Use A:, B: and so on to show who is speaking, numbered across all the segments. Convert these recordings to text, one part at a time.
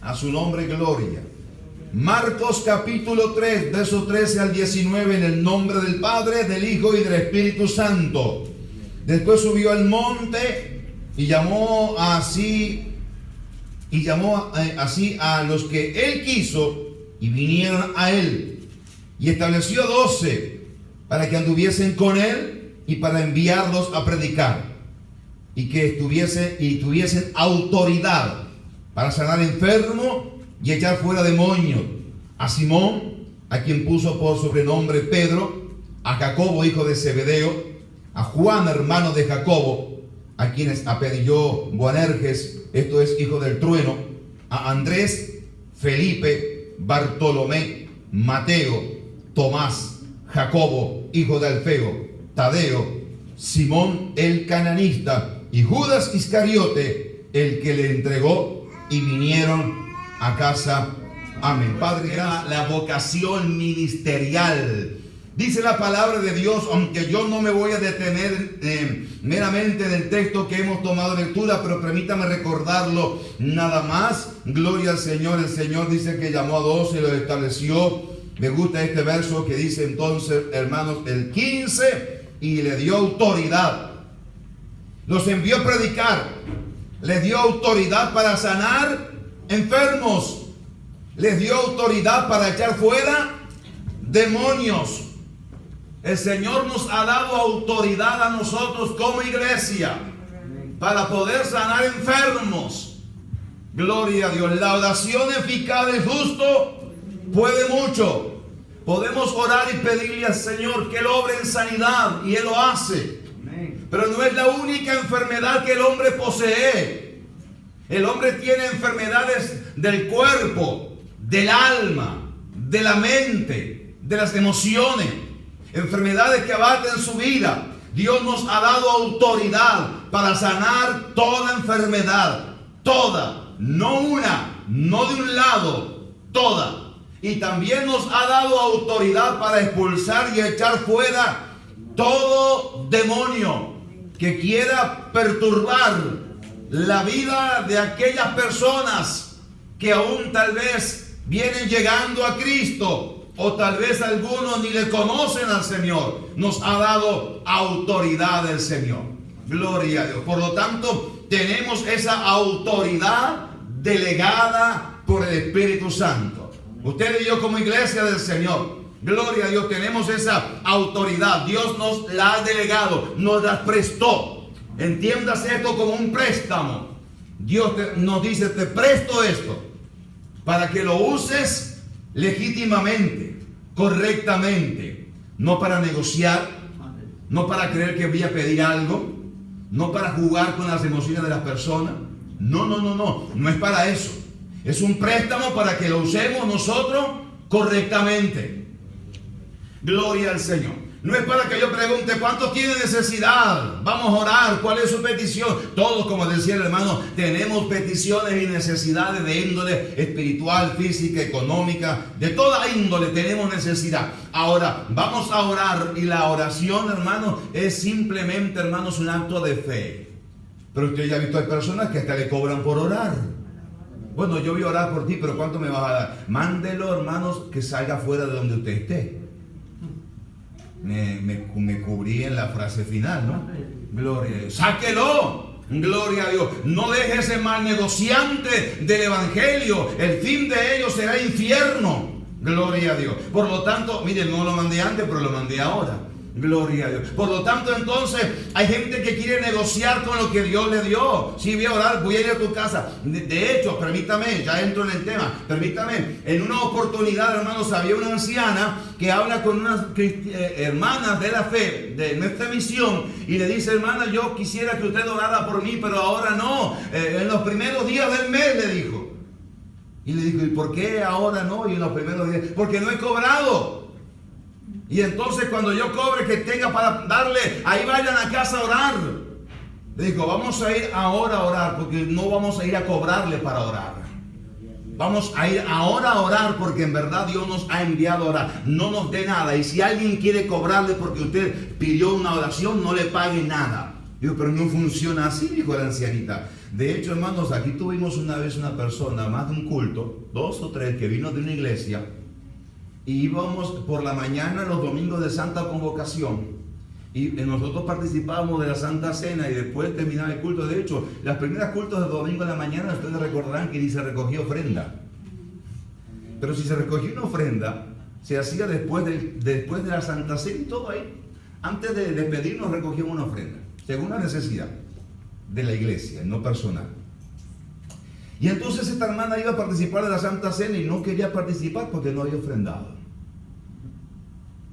A: A su nombre, gloria. Marcos capítulo 3, verso 13 al 19, en el nombre del Padre, del Hijo y del Espíritu Santo. Después subió al monte y llamó así a los que él quiso y vinieron a él. Y estableció 12 para que anduviesen con él y para enviarlos a predicar. Y que tuviesen autoridad para sanar enfermos y echar fuera demonios. A Simón, a quien puso por sobrenombre Pedro, a Jacobo, hijo de Zebedeo, a Juan, hermano de Jacobo, a quienes apellidó Boanerges, esto es, hijo del trueno, a Andrés, Felipe, Bartolomé, Mateo, Tomás, Jacobo, hijo de Alfeo, Tadeo, Simón el cananista y Judas Iscariote, el que le entregó, y vinieron a casa. Amén. Padre, era la vocación ministerial. Dice la palabra de Dios, aunque yo no me voy a detener meramente en el texto que hemos tomado lectura, pero permítame recordarlo nada más. Gloria al Señor. El Señor dice que llamó a 12 y los estableció. Me gusta este verso que dice entonces, hermanos, el 15, y le dio autoridad. Los envió a predicar. Les dio autoridad para sanar enfermos. Les dio autoridad para echar fuera demonios. El Señor nos ha dado autoridad a nosotros como iglesia para poder sanar enfermos. Gloria a Dios. La oración eficaz del justo puede mucho. Podemos orar y pedirle al Señor que Él obre en sanidad, y Él lo hace. Pero no es la única enfermedad que el hombre posee. El hombre tiene enfermedades del cuerpo, del alma, de la mente, de las emociones. Enfermedades que abaten su vida. Dios nos ha dado autoridad para sanar toda enfermedad. Toda. No una, no de un lado, toda. Y también nos ha dado autoridad para expulsar y echar fuera todo demonio que quiera perturbar la vida de aquellas personas que aún tal vez vienen llegando a Cristo, o tal vez algunos ni le conocen al Señor. Nos ha dado autoridad el Señor. Gloria a Dios. Por lo tanto, tenemos esa autoridad delegada por el Espíritu Santo. Usted y yo como iglesia del Señor, gloria a Dios, tenemos esa autoridad. Dios nos la ha delegado, nos la prestó. Entiéndase esto como un préstamo. Dios nos dice, te presto esto para que lo uses legítimamente, correctamente, no para negociar, no para creer que voy a pedir algo, no para jugar con las emociones de las personas. No es para eso. Es un préstamo para que lo usemos nosotros correctamente. Gloria al Señor. No es para que yo pregunte cuántos tiene necesidad. Vamos a orar. ¿Cuál es su petición? Todos, como decía el hermano, tenemos peticiones y necesidades de índole espiritual, física, económica, de toda índole tenemos necesidad. Ahora, vamos a orar, y la oración, hermanos, es simplemente, hermanos, un acto de fe. Pero usted ya ha visto, hay personas que hasta le cobran por orar. Bueno, yo voy a orar por ti, pero ¿cuánto me vas a dar? Mándelo, hermanos, que salga fuera de donde usted esté. Me cubrí en la frase final, ¿no? Gloria a Dios. Sáquelo. Gloria a Dios. No deje ese mal negociante del evangelio. El fin de ellos será infierno. Gloria a Dios. Por lo tanto, miren, no lo mandé antes, pero lo mandé ahora. Gloria a Dios. Por lo tanto, entonces, hay gente que quiere negociar con lo que Dios le dio. Si voy a orar, voy a ir a tu casa. De hecho, permítame, ya entro en el tema. Permítame, en una oportunidad, hermanos, había una anciana que habla con unas hermanas de la fe, de nuestra misión, y le dice, hermana, yo quisiera que usted orara por mí, pero ahora no. En los primeros días del mes, le dijo. Y le dijo, ¿y por qué ahora no? Y en los primeros días, porque no he cobrado. Y entonces cuando yo cobre, que tenga para darle, ahí vayan a casa a orar. Le digo, vamos a ir ahora a orar, porque no vamos a ir a cobrarle para orar. Vamos a ir ahora a orar, porque en verdad Dios nos ha enviado a orar. No nos dé nada. Y si alguien quiere cobrarle porque usted pidió una oración, no le pague nada. Digo, pero no funciona así, dijo la ancianita. De hecho, hermanos, aquí tuvimos una vez una persona, más de un culto, 2 o 3, que vino de una iglesia, y íbamos por la mañana los domingos de Santa Convocación, y nosotros participábamos de la Santa Cena y después terminaba el culto. De hecho, las primeras cultos de domingo de la mañana, ustedes recordarán que ni se recogía ofrenda. Pero si se recogía una ofrenda, se hacía después de la Santa Cena y todo ahí. Antes de despedirnos recogíamos una ofrenda, según la necesidad de la iglesia, no personal. Y entonces esta hermana iba a participar de la Santa Cena y no quería participar porque no había ofrendado.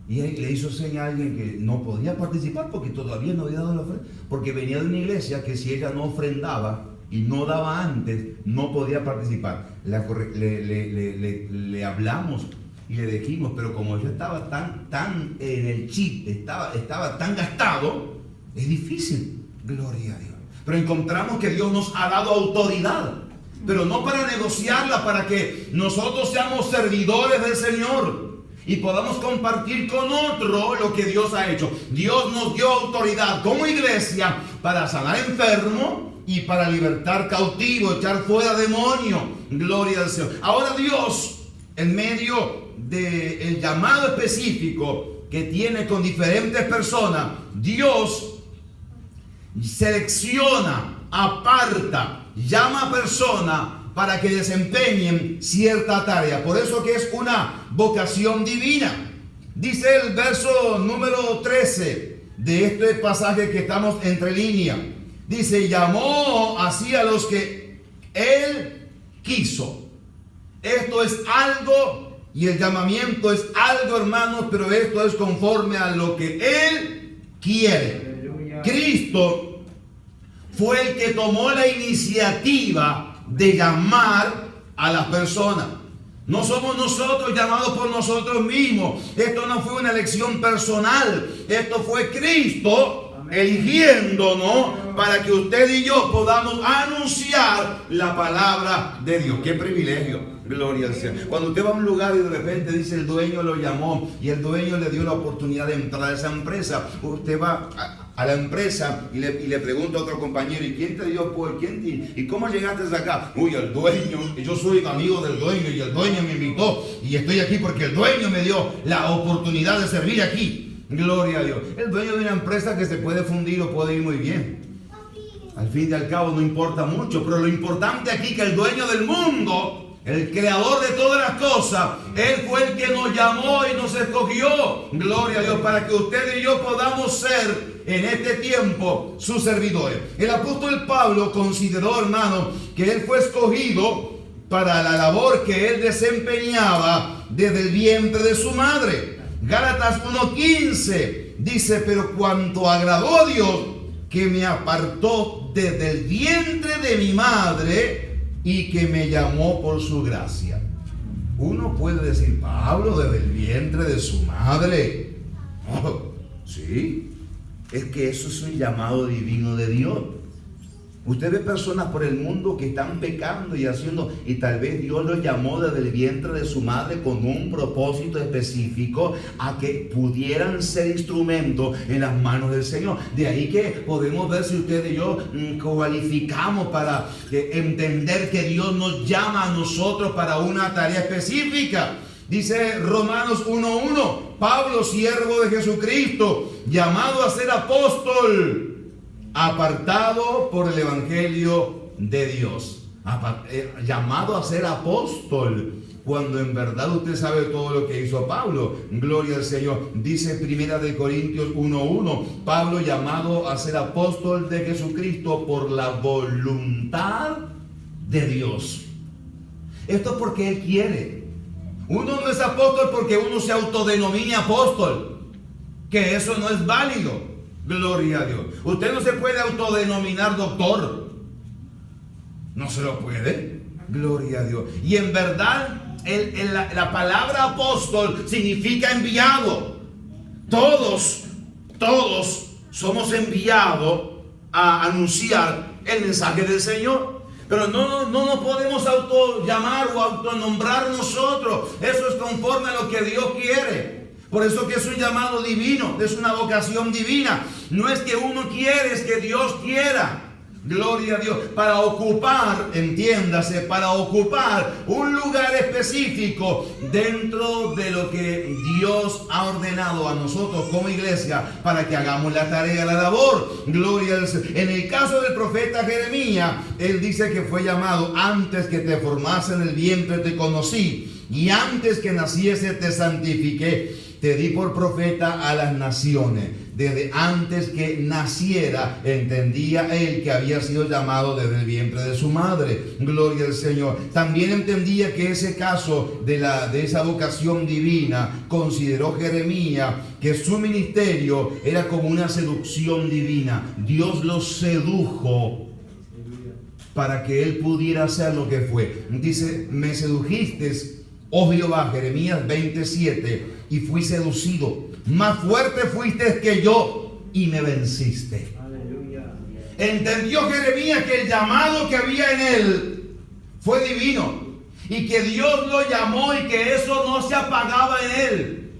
A: Y le hizo señal a alguien que no podía participar porque todavía no había dado la ofrenda, porque venía de una iglesia que si ella no ofrendaba y no daba antes, no podía participar. Le hablamos y le dijimos, pero como yo estaba tan en el chip, estaba tan gastado, es difícil, gloria a Dios. Pero encontramos que Dios nos ha dado autoridad, pero no para negociarla, para que nosotros seamos servidores del Señor y podamos compartir con otro lo que Dios ha hecho. Dios nos dio autoridad como iglesia para sanar enfermos y para libertar cautivos, echar fuera demonios. Gloria al Señor. Ahora Dios, en medio del llamado específico que tiene con diferentes personas, Dios selecciona, aparta, llama a personas para que desempeñen cierta tarea. Por eso que es una vocación divina. Dice el verso número 13 de este pasaje que estamos entre líneas. Dice, llamó así a los que Él quiso. Esto es algo, y el llamamiento es algo, hermanos, pero esto es conforme a lo que Él quiere. Aleluya. Cristo fue el que tomó la iniciativa de llamar a las personas. No somos nosotros llamados por nosotros mismos. Esto no fue una elección personal. Esto fue Cristo eligiéndonos para que usted y yo podamos anunciar la palabra de Dios. ¡Qué privilegio! Gloria al Señor. Cuando usted va a un lugar y de repente dice el dueño lo llamó y el dueño le dio la oportunidad de entrar a esa empresa, usted va a la empresa y le pregunta a otro compañero, ¿y quién te dio por y cómo llegaste acá? Uy, el dueño, y yo soy amigo del dueño y el dueño me invitó y estoy aquí porque el dueño me dio la oportunidad de servir aquí. Gloria a Dios. El dueño de una empresa que se puede fundir o puede ir muy bien. Al fin y al cabo no importa mucho, pero lo importante aquí que el dueño del mundo, el creador de todas las cosas, Él fue el que nos llamó y nos escogió. Gloria a Dios, para que usted y yo podamos ser en este tiempo sus servidores. El apóstol Pablo consideró, hermano, que él fue escogido para la labor que él desempeñaba desde el vientre de su madre. Gálatas 1:15 dice, pero cuanto agradó a Dios, que me apartó desde el vientre de mi madre y que me llamó por su gracia. Uno puede decir, Pablo, desde el vientre de su madre. Oh, sí, es que eso es un llamado divino de Dios. Usted ve personas por el mundo que están pecando y haciendo, y tal vez Dios los llamó desde el vientre de su madre con un propósito específico a que pudieran ser instrumentos en las manos del Señor. De ahí que podemos ver si usted y yo cualificamos para entender que Dios nos llama a nosotros para una tarea específica. Dice Romanos 1:1, Pablo, siervo de Jesucristo, llamado a ser apóstol, apartado por el evangelio de Dios. Llamado a ser apóstol, cuando en verdad usted sabe todo lo que hizo Pablo. Gloria al Señor. Dice 1 Corintios 1:1, Pablo llamado a ser apóstol de Jesucristo por la voluntad de Dios. Esto es porque Él quiere. Uno no es apóstol porque uno se autodenomina apóstol, que eso no es válido. Gloria a Dios. Usted no se puede autodenominar doctor. No se lo puede. Gloria a Dios. Y en verdad la palabra apóstol significa enviado. Todos somos enviados a anunciar el mensaje del Señor. Pero no nos podemos autollamar o autonombrar nosotros. Eso es conforme a lo que Dios quiere. Por eso que es un llamado divino, es una vocación divina. No es que uno quiere, es que Dios quiera. Gloria a Dios, para ocupar, entiéndase, para ocupar un lugar específico dentro de lo que Dios ha ordenado a nosotros como iglesia para que hagamos la tarea, la labor. Gloria al Señor. En el caso del profeta Jeremías, él dice que fue llamado: antes que te formase en el vientre te conocí, y antes que naciese te santifiqué, te di por profeta a las naciones. Desde antes que naciera entendía él que había sido llamado desde el vientre de su madre. Gloria al Señor. También entendía que ese caso de esa vocación divina, consideró Jeremías que su ministerio era como una seducción divina. Dios lo sedujo para que él pudiera hacer lo que fue. Dice: me sedujiste, oh Jehová, Jeremías 27, y fui seducido. Más fuerte fuiste que yo y me venciste. Aleluya. Entendió Jeremías que el llamado que había en él fue divino y que Dios lo llamó y que eso no se apagaba en él.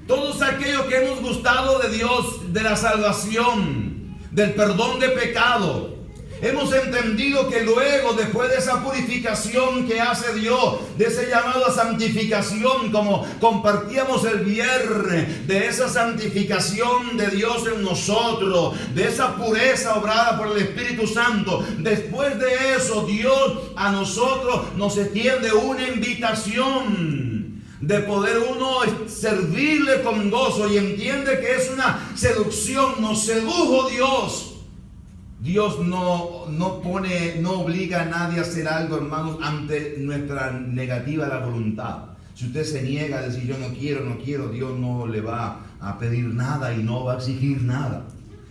A: Todos aquellos que hemos gustado de Dios, de la salvación, del perdón de pecado, hemos entendido que luego, después de esa purificación que hace Dios, de ese llamado a santificación, como compartíamos el viernes, de esa santificación de Dios en nosotros, de esa pureza obrada por el Espíritu Santo, después de eso Dios a nosotros nos extiende una invitación de poder uno servirle con gozo, y entiende que es una seducción. Nos sedujo Dios. Dios no obliga a nadie a hacer algo, hermanos, ante nuestra negativa a la voluntad. Si usted se niega a decir yo no quiero, Dios no le va a pedir nada y no va a exigir nada.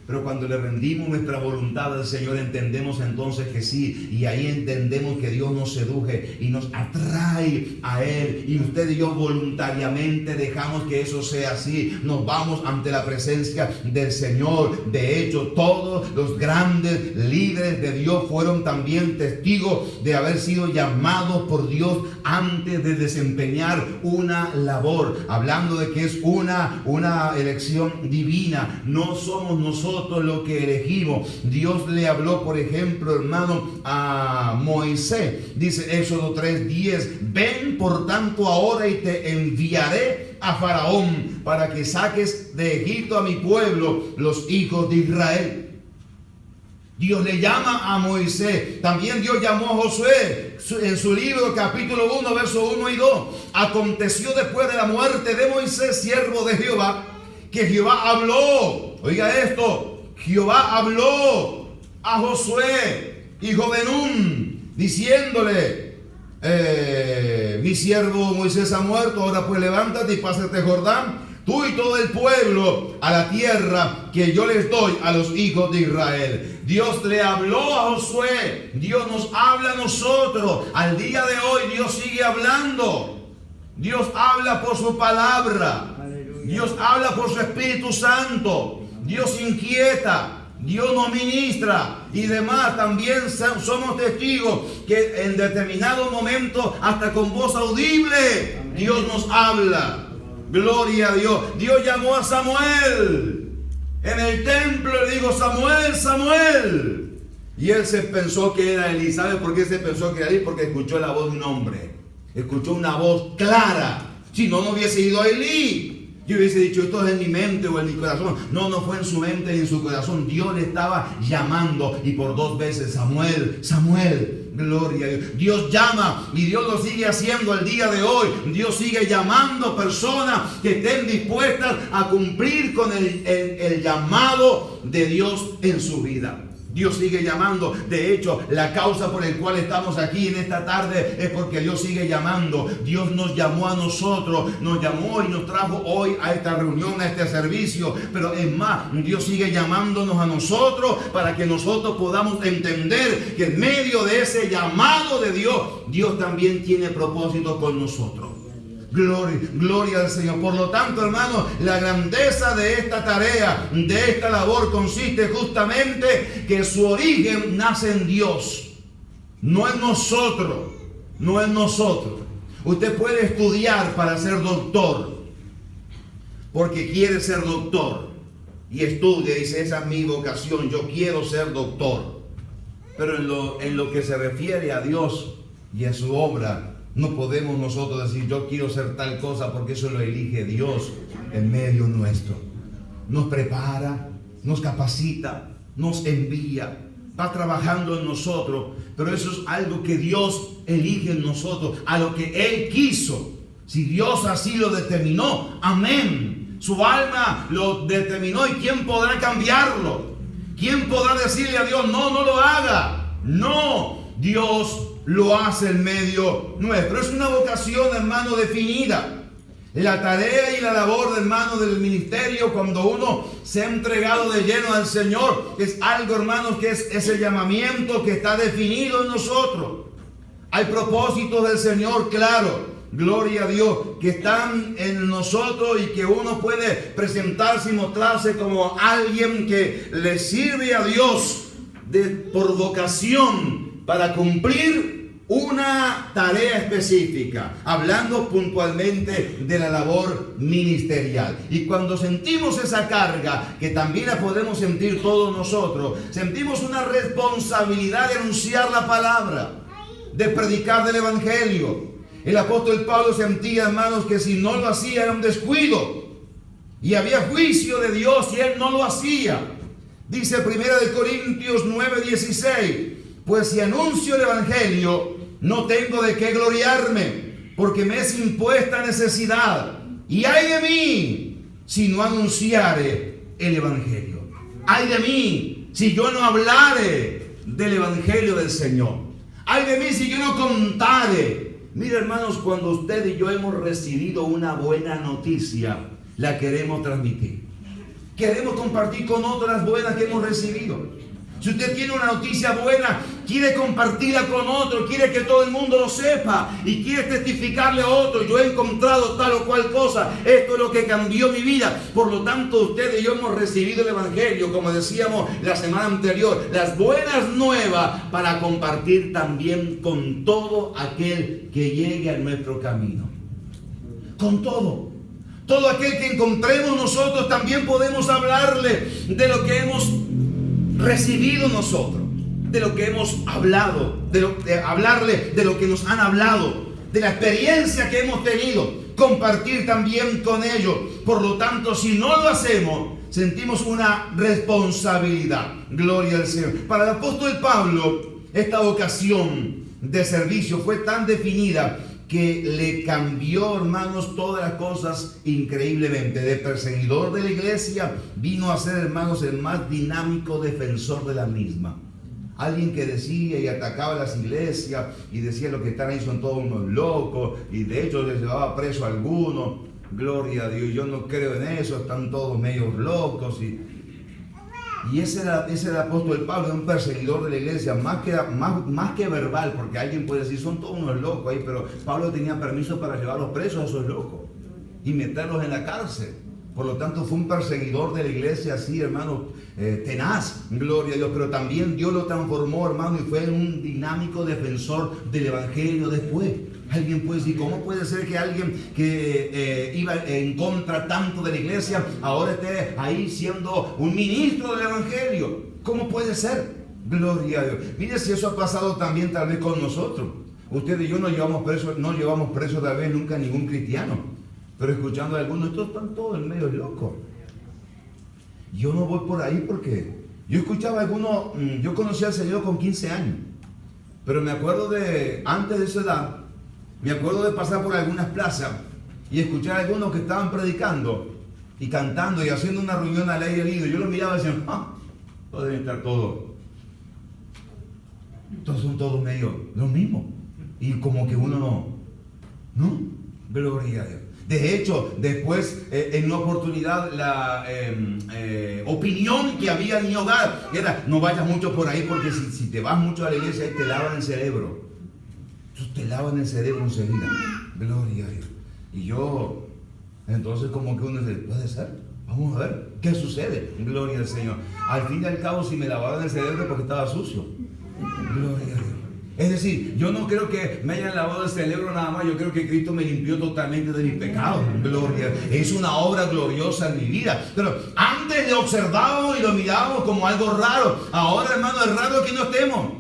A: Pero cuando le rendimos nuestra voluntad al Señor, entendemos entonces que sí, y ahí entendemos que Dios nos seduje y nos atrae a Él, y usted y yo voluntariamente dejamos que eso sea así. Nos vamos ante la presencia del Señor. De hecho, todos los grandes líderes de Dios fueron también testigos de haber sido llamados por Dios antes de desempeñar una labor, hablando de que es una elección divina. No somos nosotros lo que elegimos. Dios le habló, por ejemplo, hermano, a Moisés. Dice Éxodo 3:10: ven por tanto ahora y te enviaré a Faraón para que saques de Egipto a mi pueblo, los hijos de Israel. Dios le llama a Moisés. También Dios llamó a Josué en su libro, capítulo 1, versos 1 y 2. Aconteció después de la muerte de Moisés, siervo de Jehová, que Jehová habló. Oiga esto: Jehová habló a Josué, hijo de Nun, diciéndole: mi siervo Moisés ha muerto, ahora pues levántate y pásate Jordán, tú y todo el pueblo, a la tierra que yo les doy a los hijos de Israel. Dios le habló a Josué. Dios nos habla a nosotros. Al día de hoy Dios sigue hablando. Dios habla por su palabra. Dios habla por su Espíritu Santo. Dios inquieta, Dios nos ministra y demás. También somos testigos que en determinados momentos, hasta con voz audible, Dios nos habla. Gloria a Dios. Dios llamó a Samuel en el templo, le dijo: Samuel, Samuel. Y él se pensó que era Elí. ¿Sabe por qué se pensó que era Elí? Porque escuchó la voz de un hombre. Escuchó una voz clara. Si no, no hubiese ido a Elí. Yo hubiese dicho: esto es en mi mente o en mi corazón. No, no fue en su mente ni en su corazón. Dios le estaba llamando, y por 2 veces: Samuel, Samuel. Gloria a Dios. Dios llama, y Dios lo sigue haciendo al día de hoy. Dios sigue llamando personas que estén dispuestas a cumplir con el llamado de Dios en su vida. Dios sigue llamando. De hecho, la causa por la cual estamos aquí en esta tarde es porque Dios sigue llamando. Dios nos llamó a nosotros, nos llamó y nos trajo hoy a esta reunión, a este servicio. Pero es más, Dios sigue llamándonos a nosotros para que nosotros podamos entender que en medio de ese llamado de Dios, Dios también tiene propósitos con nosotros. Gloria al Señor. Por lo tanto, hermanos, la grandeza de esta tarea, de esta labor, consiste justamente que su origen nace en Dios, no en nosotros, no en nosotros. Usted puede estudiar para ser doctor, porque quiere ser doctor, y estudia y dice: esa es mi vocación, yo quiero ser doctor. Pero en lo que se refiere a Dios y a su obra, no podemos nosotros decir yo quiero ser tal cosa, porque eso lo elige Dios en medio nuestro. Nos prepara, nos capacita, nos envía, va trabajando en nosotros, pero eso es algo que Dios elige en nosotros, a lo que Él quiso. Si Dios así lo determinó, amén. Su alma lo determinó, y ¿quién podrá cambiarlo? ¿Quién podrá decirle a Dios no lo haga? No, Dios lo hace en medio nuestro. Es una vocación, hermano, definida. La tarea y la labor, hermano, del ministerio, cuando uno se ha entregado de lleno al Señor, es algo, hermanos, que es ese llamamiento que está definido en nosotros. Hay propósitos del Señor, claro, gloria a Dios, que están en nosotros, y que uno puede presentarse y mostrarse como alguien que le sirve a Dios por vocación para cumplir una tarea específica, hablando puntualmente de la labor ministerial. Y cuando sentimos esa carga, que también la podemos sentir todos nosotros, sentimos una responsabilidad de anunciar la palabra, de predicar del evangelio. El apóstol Pablo sentía, hermanos, que si no lo hacía era un descuido, y había juicio de Dios si él no lo hacía. Dice 1 Corintios 9:16: pues si anuncio el evangelio, no tengo de qué gloriarme, porque me es impuesta necesidad. Y ay de mí si no anunciare el evangelio. Ay de mí si yo no hablare del evangelio del Señor. Ay de mí si yo no contare. Mira, hermanos, cuando usted y yo hemos recibido una buena noticia, la queremos transmitir. Queremos compartir con otros las buenas que hemos recibido. Si usted tiene una noticia buena, quiere compartirla con otro, quiere que todo el mundo lo sepa, y quiere testificarle a otro: yo he encontrado tal o cual cosa, esto es lo que cambió mi vida. Por lo tanto, usted y yo hemos recibido el evangelio, como decíamos la semana anterior, las buenas nuevas, para compartir también con todo aquel que llegue a nuestro camino. Con todo aquel que encontremos nosotros, también podemos hablarle de lo que hemos recibido nosotros, de lo que hemos hablado, hablarle de lo que nos han hablado, de la experiencia que hemos tenido, compartir también con ellos. Por lo tanto, si no lo hacemos, sentimos una responsabilidad. Gloria al Señor. Para el apóstol Pablo, esta vocación de servicio fue tan definida que le cambió, hermanos, todas las cosas increíblemente. De perseguidor de la iglesia vino a ser, hermanos, el más dinámico defensor de la misma. Alguien que decía y atacaba las iglesias y decía: lo que están ahí son todos unos locos, y de hecho les llevaba preso a algunos. Gloria a Dios, yo no creo en eso, están todos medios locos. Y ese era el apóstol Pablo, un perseguidor de la iglesia, más que verbal, porque alguien puede decir: son todos unos locos ahí, pero Pablo tenía permiso para llevarlos presos a esos locos y meterlos en la cárcel. Por lo tanto, fue un perseguidor de la iglesia así, hermano, tenaz, gloria a Dios. Pero también Dios lo transformó, hermano, y fue un dinámico defensor del evangelio después. Alguien puede decir: ¿cómo puede ser que alguien que iba en contra tanto de la iglesia ahora esté ahí siendo un ministro del evangelio? ¿Cómo puede ser? Gloria a Dios. Mire si eso ha pasado también tal vez con nosotros. Usted y yo no llevamos preso tal vez nunca a ningún cristiano, pero escuchando a algunos, estos están todos en medio locos. Yo no voy por ahí, porque yo escuchaba a algunos. Yo conocí al Señor con 15 años, pero me acuerdo antes de esa edad, me acuerdo de pasar por algunas plazas y escuchar a algunos que estaban predicando y cantando y haciendo una reunión al aire libre. Yo los miraba y decía: todos deben estar todos son todos medio lo mismo. Y como que uno no, gloria a Dios. De hecho, después, en una oportunidad, la opinión que había en mi hogar era: no vayas mucho por ahí, porque si te vas mucho a la iglesia, ahí te lavan el cerebro. Te lavan el cerebro enseguida. Gloria a Dios. Y yo, entonces, como que uno dice: puede ser, vamos a ver qué sucede. Gloria al Señor. Al fin y al cabo, si me lavaban el cerebro, porque estaba sucio. Gloria a Dios. Es decir, yo no creo que me hayan lavado el cerebro nada más. Yo creo que Cristo me limpió totalmente de mis pecados. Gloria. Es una obra gloriosa en mi vida. Pero antes lo observábamos y lo mirábamos como algo raro. Ahora, hermano, es raro que no estemos.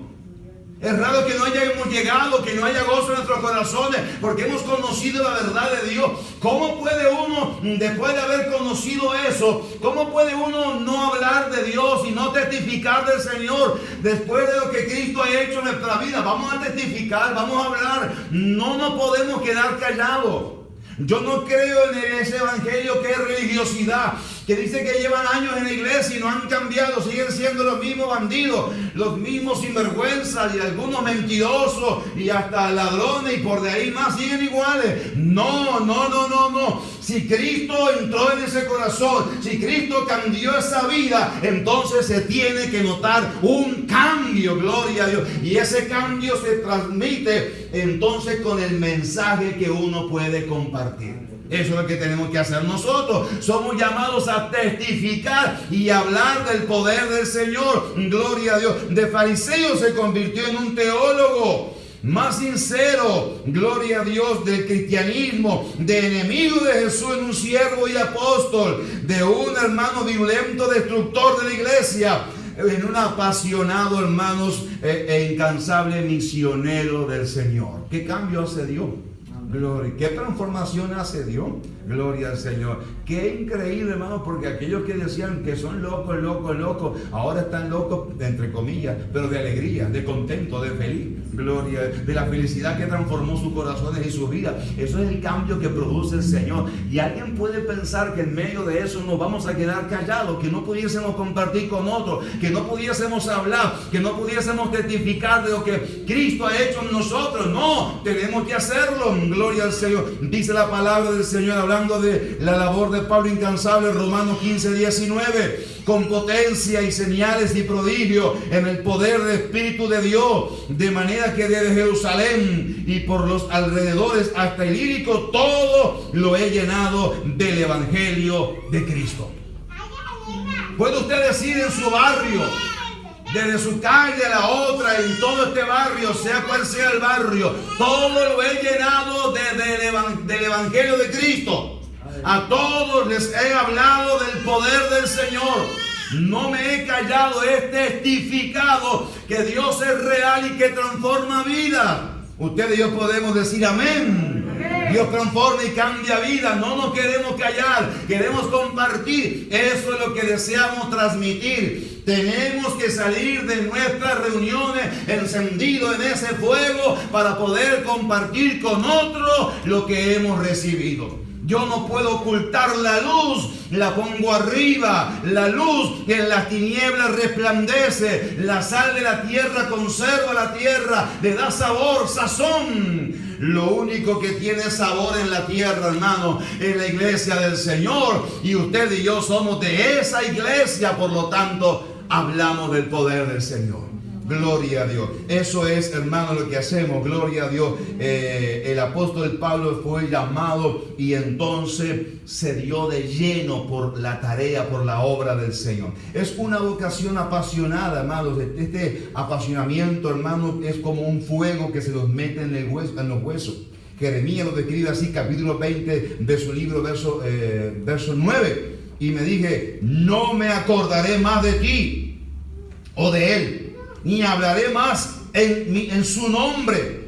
A: Es raro que no hayamos llegado, que no haya gozo en nuestros corazones, porque hemos conocido la verdad de Dios. ¿Cómo puede uno, después de haber conocido eso, cómo puede uno no hablar de Dios y no testificar del Señor después de lo que Cristo ha hecho en nuestra vida? Vamos a testificar, vamos a hablar. No nos podemos quedar callados. Yo no creo en ese evangelio que es religiosidad, que dice que llevan años en la iglesia y no han cambiado, siguen siendo los mismos bandidos, los mismos sinvergüenzas y algunos mentirosos y hasta ladrones y por de ahí más siguen iguales. No. Si Cristo entró en ese corazón, si Cristo cambió esa vida, entonces se tiene que notar un cambio, gloria a Dios. Y ese cambio se transmite entonces con el mensaje que uno puede compartir. Eso es lo que tenemos que hacer nosotros. Somos llamados a testificar y hablar del poder del Señor. Gloria a Dios. De fariseo se convirtió en un teólogo. Más sincero, gloria a Dios, del cristianismo, de enemigo de Jesús en un siervo y apóstol, de un hermano violento, destructor de la iglesia, en un apasionado, hermanos, e incansable misionero del Señor. ¿Qué cambio hace Dios? Gloria. ¿Qué transformación hace Dios? Gloria al Señor. Qué increíble, hermano, porque aquellos que decían que son locos, ahora están locos, entre comillas, pero de alegría, de contento, de feliz. Gloria, de la felicidad que transformó sus corazones y sus vidas. Eso es el cambio que produce el Señor. Y alguien puede pensar que en medio de eso nos vamos a quedar callados, que no pudiésemos compartir con otros, que no pudiésemos hablar, que no pudiésemos testificar de lo que Cristo ha hecho en nosotros. No, tenemos que hacerlo. Gloria al Señor. Dice la palabra del Señor, hablando de la labor de Pablo incansable, Romanos 15:19, con potencia y señales y prodigios en el poder del Espíritu de Dios, de manera que desde Jerusalén y por los alrededores hasta Ilírico todo lo he llenado del Evangelio de Cristo. ¿Puede usted decir en su barrio, desde su calle a la otra, en todo este barrio, sea cual sea el barrio, todo lo he llenado del Evangelio de Cristo? A todos les he hablado del poder del Señor. No me he callado, he testificado que Dios es real y que transforma vidas. Usted y yo podemos decir amén. Dios transforma y cambia vida. No nos queremos callar, queremos compartir. Eso es lo que deseamos transmitir. Tenemos que salir de nuestras reuniones encendidos en ese fuego para poder compartir con otros lo que hemos recibido. Yo no puedo ocultar la luz, la pongo arriba. La luz en las tinieblas resplandece. La sal de la tierra conserva la tierra, le da sabor, sazón. Lo único que tiene sabor en la tierra, hermano, es la iglesia del Señor. Y usted y yo somos de esa iglesia, por lo tanto, hablamos del poder del Señor. Gloria a Dios. Eso es, hermano, lo que hacemos. Gloria a Dios. El apóstol Pablo fue llamado y entonces se dio de lleno por la tarea, por la obra del Señor. Es una vocación apasionada, hermanos. Este apasionamiento, hermanos, es como un fuego que se nos mete en los huesos. Jeremías lo describe así, capítulo 20 de su libro, verso 9. Y me dije, no me acordaré más de ti o de él, ni hablaré más en su nombre.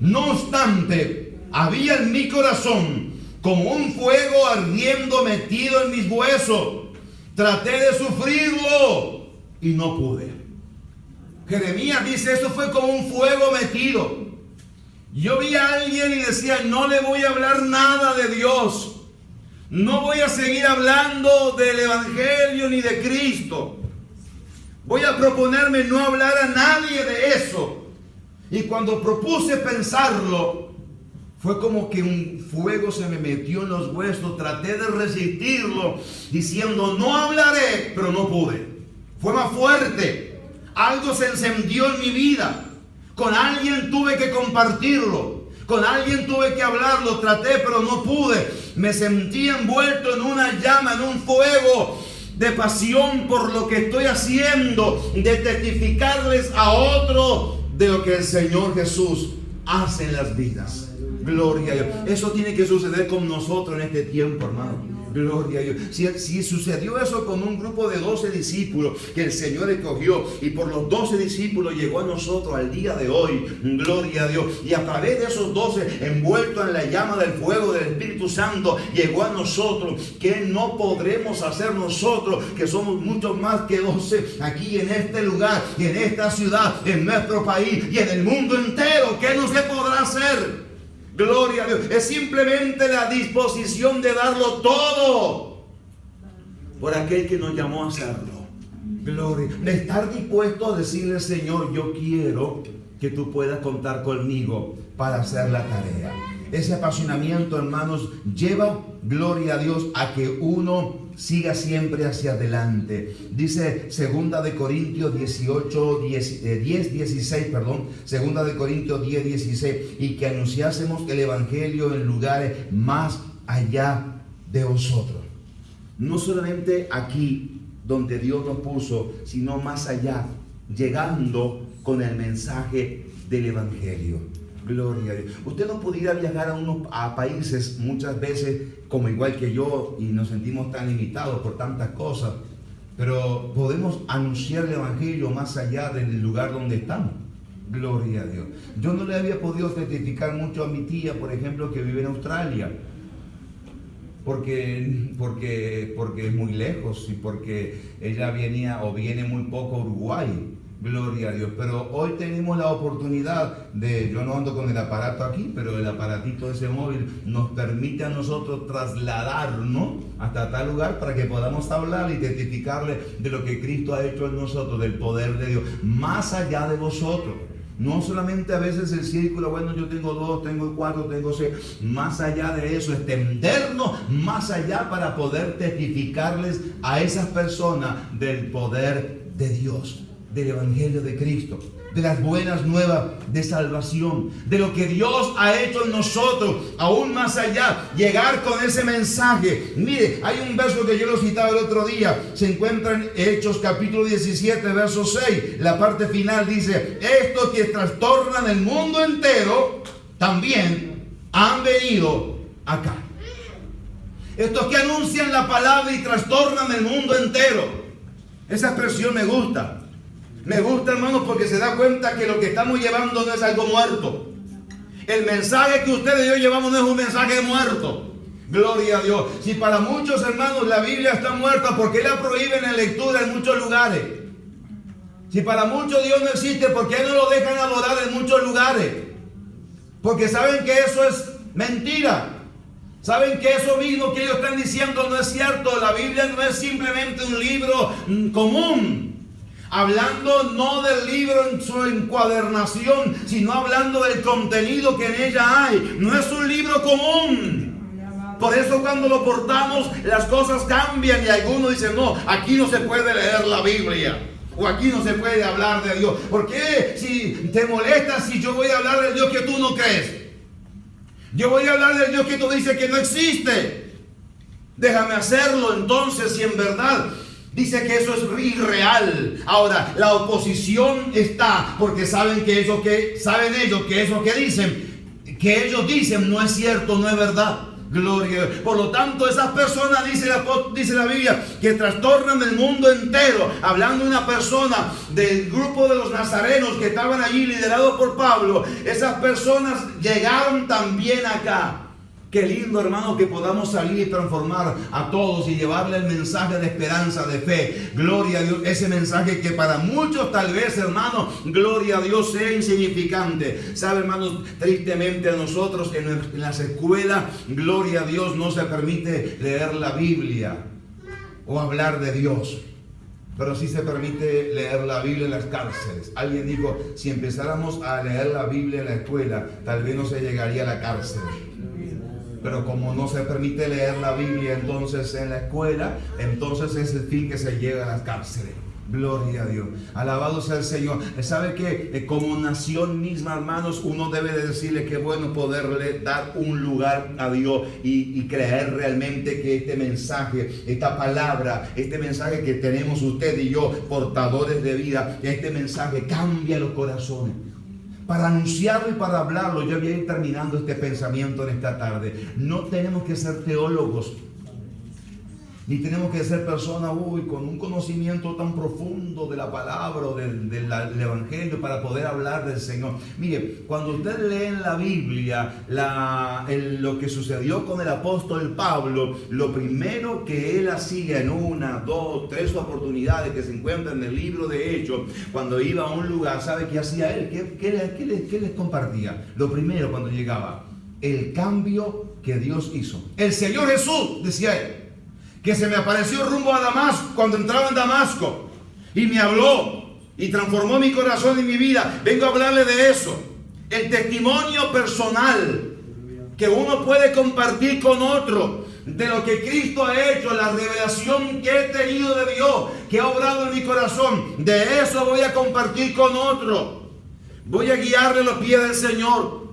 A: No obstante, había en mi corazón como un fuego ardiendo metido en mis huesos. Traté de sufrirlo y no pude. Jeremías dice, eso fue como un fuego metido. Yo vi a alguien y decía, no le voy a hablar nada de Dios. No voy a seguir hablando del Evangelio ni de Cristo. Voy a proponerme no hablar a nadie de eso. Y cuando propuse pensarlo, fue como que un fuego se me metió en los huesos. Traté de resistirlo, diciendo, no hablaré, pero no pude. Fue más fuerte. Algo se encendió en mi vida. Con alguien tuve que compartirlo. Con alguien tuve que hablarlo. Traté, pero no pude. Me sentí envuelto en una llama, en un fuego de pasión por lo que estoy haciendo, de testificarles a otros de lo que el Señor Jesús hace en las vidas. Gloria a Dios. Eso tiene que suceder con nosotros en este tiempo, hermano. Gloria a Dios. Si sucedió eso con un grupo de 12 discípulos que el Señor escogió, y por los 12 discípulos llegó a nosotros al día de hoy, gloria a Dios, y a través de esos 12 envueltos en la llama del fuego del Espíritu Santo, llegó a nosotros, ¿qué no podremos hacer nosotros, que somos mucho más que 12 aquí en este lugar, y en esta ciudad, en nuestro país y en el mundo entero? ¿Qué no se podrá hacer? Gloria a Dios. Es simplemente la disposición de darlo todo por aquel que nos llamó a hacerlo. Gloria. De estar dispuesto a decirle: Señor, yo quiero que tú puedas contar conmigo para hacer la tarea. Ese apasionamiento, hermanos, lleva, gloria a Dios, a que uno siga siempre hacia adelante. Dice 2 de Corintios 16, perdón, 2 de Corintios 10, 16, y que anunciásemos el evangelio en lugares más allá de vosotros. No solamente aquí donde Dios nos puso, sino más allá, llegando con el mensaje del evangelio. Gloria a Dios. Usted no pudiera viajar a países muchas veces como igual que yo, y nos sentimos tan limitados por tantas cosas, pero podemos anunciar el evangelio más allá del lugar donde estamos. Gloria a Dios. Yo no le había podido testificar mucho a mi tía, por ejemplo, que vive en Australia, porque es muy lejos, y porque ella viene muy poco a Uruguay. Gloria a Dios. Pero hoy tenemos la oportunidad yo no ando con el aparato aquí, pero el aparatito de ese móvil nos permite a nosotros trasladarnos hasta tal lugar para que podamos hablar y testificarle de lo que Cristo ha hecho en nosotros, del poder de Dios, más allá de vosotros. No solamente a veces el círculo, bueno, yo tengo 2, tengo 4, tengo 6, más allá de eso, extendernos más allá para poder testificarles a esas personas del poder de Dios, del evangelio de Cristo, de las buenas nuevas de salvación, de lo que Dios ha hecho en nosotros, aún más allá, llegar con ese mensaje. Mire, hay un verso que yo lo citaba el otro día, se encuentra en Hechos capítulo 17, verso 6, la parte final dice: estos que trastornan el mundo entero, también han venido acá. Estos que anuncian la palabra y trastornan el mundo entero. Esa expresión me gusta. Me gusta, hermanos, porque se da cuenta que lo que estamos llevando no es algo muerto. El mensaje que ustedes y yo llevamos no es un mensaje muerto. Gloria a Dios. Si para muchos, hermanos, la Biblia está muerta, ¿por qué la prohíben en lectura en muchos lugares? Si para muchos Dios no existe, ¿por qué no lo dejan adorar en muchos lugares? Porque saben que eso es mentira. Saben que eso mismo que ellos están diciendo no es cierto. La Biblia no es simplemente un libro común. Hablando no del libro en su encuadernación, sino hablando del contenido que en ella hay. No es un libro común. Por eso cuando lo portamos, las cosas cambian y algunos dicen: no, aquí no se puede leer la Biblia, o aquí no se puede hablar de Dios. ¿Por qué? Si te molesta, si yo voy a hablar del Dios que tú no crees, yo voy a hablar del Dios que tú dices que no existe. Déjame hacerlo entonces, si en verdad dice que eso es irreal. Ahora, la oposición está porque saben que ellos que eso que ellos dicen no es cierto, no es verdad. Gloria a Dios. Por lo tanto, esas personas, dice la Biblia, que trastornan el mundo entero. Hablando de una persona del grupo de los nazarenos que estaban allí liderados por Pablo, esas personas llegaron también acá. Qué lindo, hermano, que podamos salir y transformar a todos y llevarle el mensaje de esperanza, de fe. Gloria a Dios. Ese mensaje que para muchos tal vez, hermano, gloria a Dios, sea insignificante. Sabe, hermanos, tristemente a nosotros en las escuelas, gloria a Dios, no se permite leer la Biblia o hablar de Dios. Pero sí se permite leer la Biblia en las cárceles. Alguien dijo: si empezáramos a leer la Biblia en la escuela, tal vez no se llegaría a la cárcel. Pero como no se permite leer la Biblia entonces en la escuela, entonces es el fin que se llega a las cárceles. Gloria a Dios. Alabado sea el Señor. ¿Sabe qué? Como nación misma, hermanos, uno debe de decirle que bueno poderle dar un lugar a Dios y creer realmente que este mensaje, esta palabra, este mensaje que tenemos usted y yo, portadores de vida, este mensaje cambia los corazones. Para anunciarlo y para hablarlo, yo voy a ir terminando este pensamiento en esta tarde. No tenemos que ser teólogos. Ni tenemos que ser personas con un conocimiento tan profundo de la palabra o del evangelio para poder hablar del Señor. Mire, cuando usted lee en la Biblia lo que sucedió con el apóstol Pablo, lo primero que él hacía en 1, 2, 3 oportunidades que se encuentran en el libro de Hechos, cuando iba a un lugar, ¿sabe qué hacía él? ¿Qué les compartía? Lo primero cuando llegaba, el cambio que Dios hizo. El Señor Jesús, decía él, que se me apareció rumbo a Damasco, cuando entraba en Damasco, y me habló, y transformó mi corazón y mi vida. Vengo a hablarle de eso. El testimonio personal que uno puede compartir con otro, de lo que Cristo ha hecho, la revelación que he tenido de Dios, que ha obrado en mi corazón, de eso voy a compartir con otro. Voy a guiarle los pies del Señor.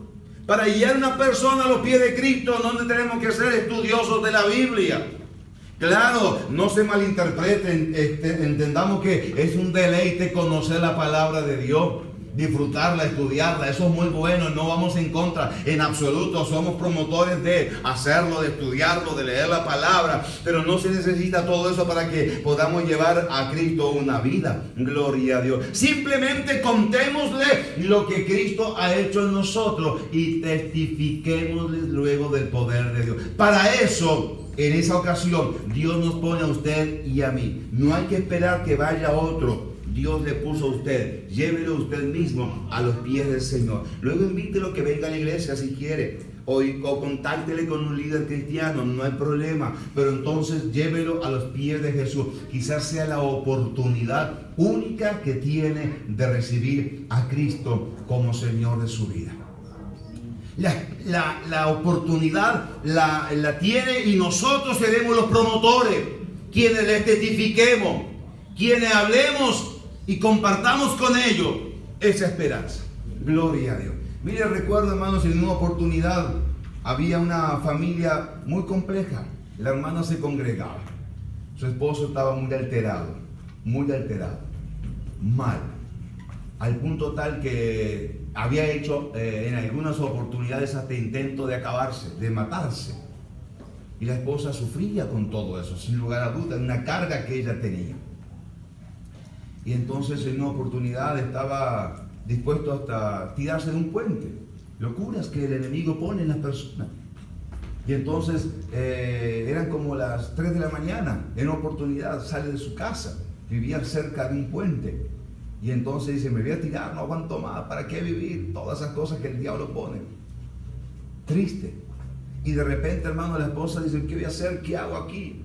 A: Para guiar a una persona a los pies de Cristo, no tenemos que ser estudiosos de la Biblia. Claro, no se malinterpreten, entendamos que es un deleite conocer la palabra de Dios, disfrutarla, estudiarla, eso es muy bueno, no vamos en contra en absoluto, somos promotores de hacerlo, de estudiarlo, de leer la palabra, pero no se necesita todo eso para que podamos llevar a Cristo una vida, gloria a Dios. Simplemente contémosle lo que Cristo ha hecho en nosotros y testifiquémosle luego del poder de Dios. Para eso, en esa ocasión, Dios nos pone a usted y a mí. No hay que esperar que vaya otro. Dios le puso a usted. Llévelo usted mismo a los pies del Señor. Luego invítelo que venga a la iglesia si quiere. O contáctele con un líder cristiano. No hay problema. Pero entonces llévelo a los pies de Jesús. Quizás sea la oportunidad única que tiene de recibir a Cristo como Señor de su vida. La oportunidad la tiene y nosotros seremos los promotores, quienes les testifiquemos, quienes hablemos y compartamos con ellos esa esperanza. Gloria a Dios. Mire, recuerdo, hermanos, en una oportunidad había una familia muy compleja. La hermana se congregaba. Su esposo estaba muy alterado, mal, al punto tal que había hecho en algunas oportunidades hasta intento de acabarse, de matarse. Y la esposa sufría con todo eso, sin lugar a dudas, una carga que ella tenía. Y entonces en una oportunidad estaba dispuesto hasta tirarse de un puente. Locuras que el enemigo pone en las personas. Y entonces eran como las 3 de la mañana, en una oportunidad sale de su casa, vivía cerca de un puente. Y entonces dice, me voy a tirar, no aguanto más, ¿para qué vivir? Todas esas cosas que el diablo pone. Triste. Y de repente, hermano, la esposa dice, ¿qué voy a hacer? ¿Qué hago aquí?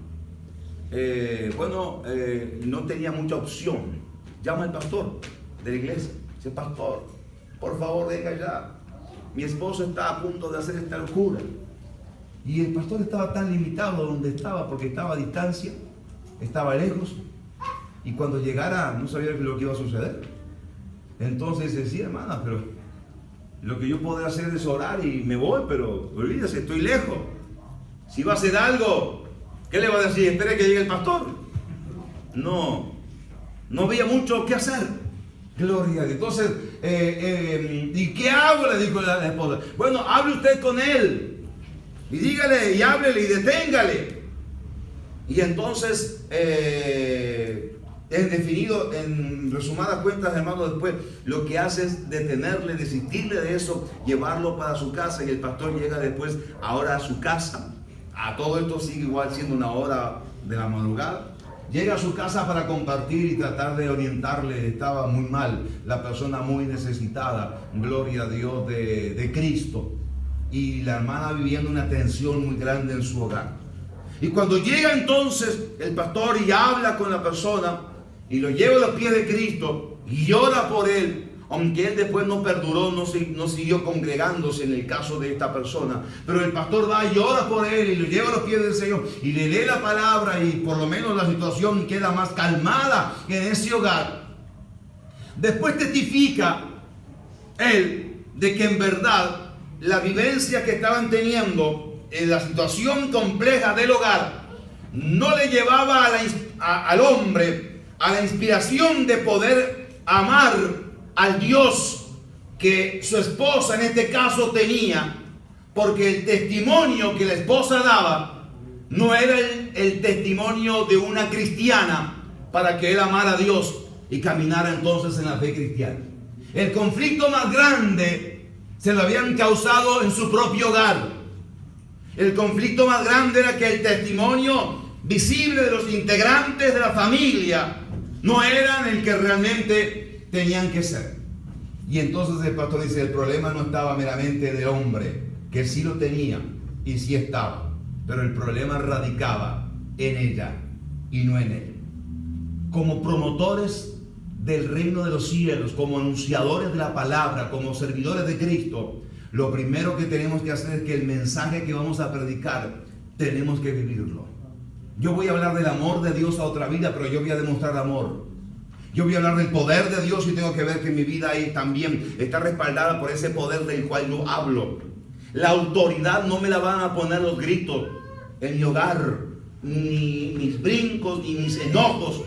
A: No tenía mucha opción. Llama al pastor de la iglesia. Dice, pastor, por favor, venga ya. Mi esposo está a punto de hacer esta locura. Y el pastor estaba tan limitado donde estaba, porque estaba a distancia, estaba lejos. Y cuando llegara, no sabía lo que iba a suceder. Entonces decía, hermana, pero lo que yo podré hacer es orar y me voy, pero olvídese, estoy lejos. Si va a hacer algo, ¿qué le va a decir? Espere que llegue el pastor. No había mucho que hacer. Gloria a Dios. Entonces, ¿y qué hago? Le dijo la esposa. Bueno, hable usted con él. Y dígale, y háblele, y deténgale. Y entonces, en resumadas cuentas, hermano, después lo que hace es detenerle, desistirle de eso, llevarlo para su casa, y el pastor llega después ahora a su casa. A todo esto sigue igual siendo una hora de la madrugada. Llega a su casa para compartir y tratar de orientarle. Estaba muy mal, la persona muy necesitada, gloria a Dios, de Cristo. Y la hermana viviendo una tensión muy grande en su hogar. Y cuando llega entonces el pastor y habla con la persona y lo lleva a los pies de Cristo y ora por él, aunque él después no perduró, no siguió congregándose en el caso de esta persona, pero el pastor va y ora por él y lo lleva a los pies del Señor y le lee la palabra, y por lo menos la situación queda más calmada en ese hogar. Después testifica él de que en verdad la vivencia que estaban teniendo en la situación compleja del hogar no le llevaba al hombre a la inspiración de poder amar al Dios que su esposa en este caso tenía, porque el testimonio que la esposa daba No era el testimonio de una cristiana para que él amara a Dios y caminara entonces en la fe cristiana. El conflicto más grande se lo habían causado en su propio hogar. El conflicto más grande era que el testimonio visible de los integrantes de la familia no eran el que realmente tenían que ser. Y entonces el pastor dice, el problema no estaba meramente del hombre, que sí lo tenía y sí estaba, pero el problema radicaba en ella y no en él. Como promotores del reino de los cielos, como anunciadores de la palabra, como servidores de Cristo, lo primero que tenemos que hacer es que el mensaje que vamos a predicar, tenemos que vivirlo. Yo voy a hablar del amor de Dios a otra vida, pero yo voy a demostrar amor. Yo voy a hablar del poder de Dios y tengo que ver que mi vida ahí también está respaldada por ese poder del cual yo hablo. La autoridad no me la van a poner los gritos en mi hogar, ni mis brincos, ni mis enojos.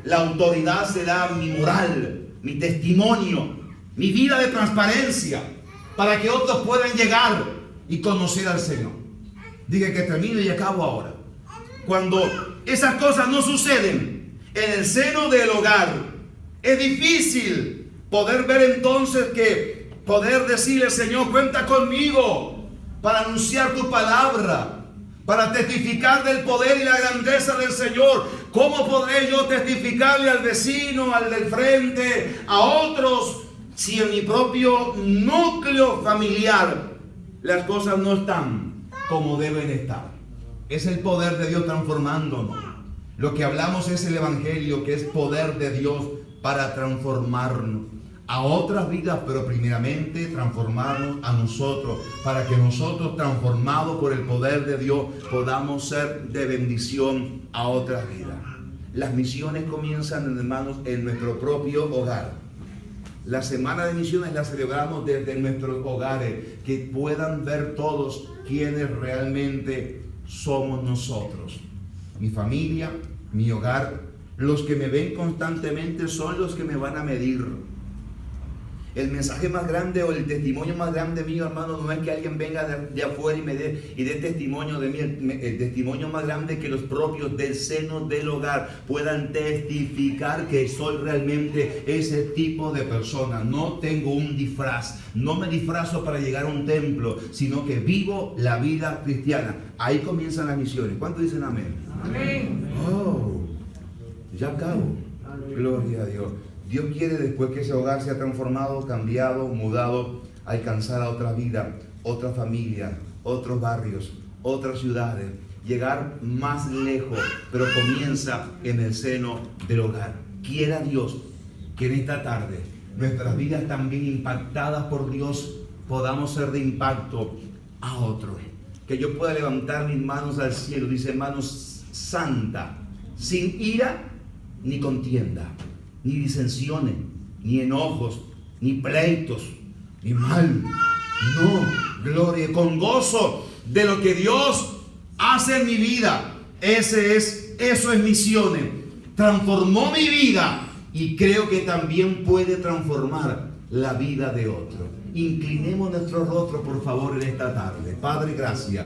A: La autoridad será mi moral, mi testimonio, mi vida de transparencia, para que otros puedan llegar y conocer al Señor. Dije que termino y acabo ahora. Cuando esas cosas no suceden en el seno del hogar, es difícil poder ver entonces que poder decirle, Señor, cuenta conmigo para anunciar tu palabra, para testificar del poder y la grandeza del Señor. ¿Cómo podré yo testificarle al vecino, al del frente, a otros, si en mi propio núcleo familiar las cosas no están como deben estar? Es el poder de Dios transformándonos. Lo que hablamos es el evangelio, que es poder de Dios para transformarnos a otras vidas, pero primeramente transformarnos a nosotros, para que nosotros, transformados por el poder de Dios, podamos ser de bendición a otras vidas. Las misiones comienzan, hermanos, en nuestro propio hogar. La semana de misiones la celebramos desde nuestros hogares, que puedan ver todos quiénes realmente somos nosotros. Mi familia, mi hogar. Los que me ven constantemente son los que me van a medir. El mensaje más grande o el testimonio más grande mío, hermano, no es que alguien venga de afuera y me dé testimonio de mí. El testimonio más grande es que los propios del seno del hogar puedan testificar que soy realmente ese tipo de persona. No tengo un disfraz, no me disfrazo para llegar a un templo, sino que vivo la vida cristiana. Ahí comienzan las misiones. ¿Cuántos dicen amén? Amén. Oh. Ya acabo. Gloria a Dios. Dios quiere, después que ese hogar sea transformado, cambiado, mudado, alcanzar a otra vida, otra familia, otros barrios, otras ciudades, llegar más lejos, pero comienza en el seno del hogar. Quiera Dios que en esta tarde nuestras vidas también impactadas por Dios podamos ser de impacto a otros. Que yo pueda levantar mis manos al cielo, dice manos santa, sin ira ni contienda, ni disensiones, ni enojos, ni pleitos, ni mal. No, gloria, con gozo de lo que Dios hace en mi vida. Eso es misiones. Transformó mi vida y creo que también puede transformar la vida de otro. Inclinemos nuestro rostro, por favor, en esta tarde. Padre, gracias.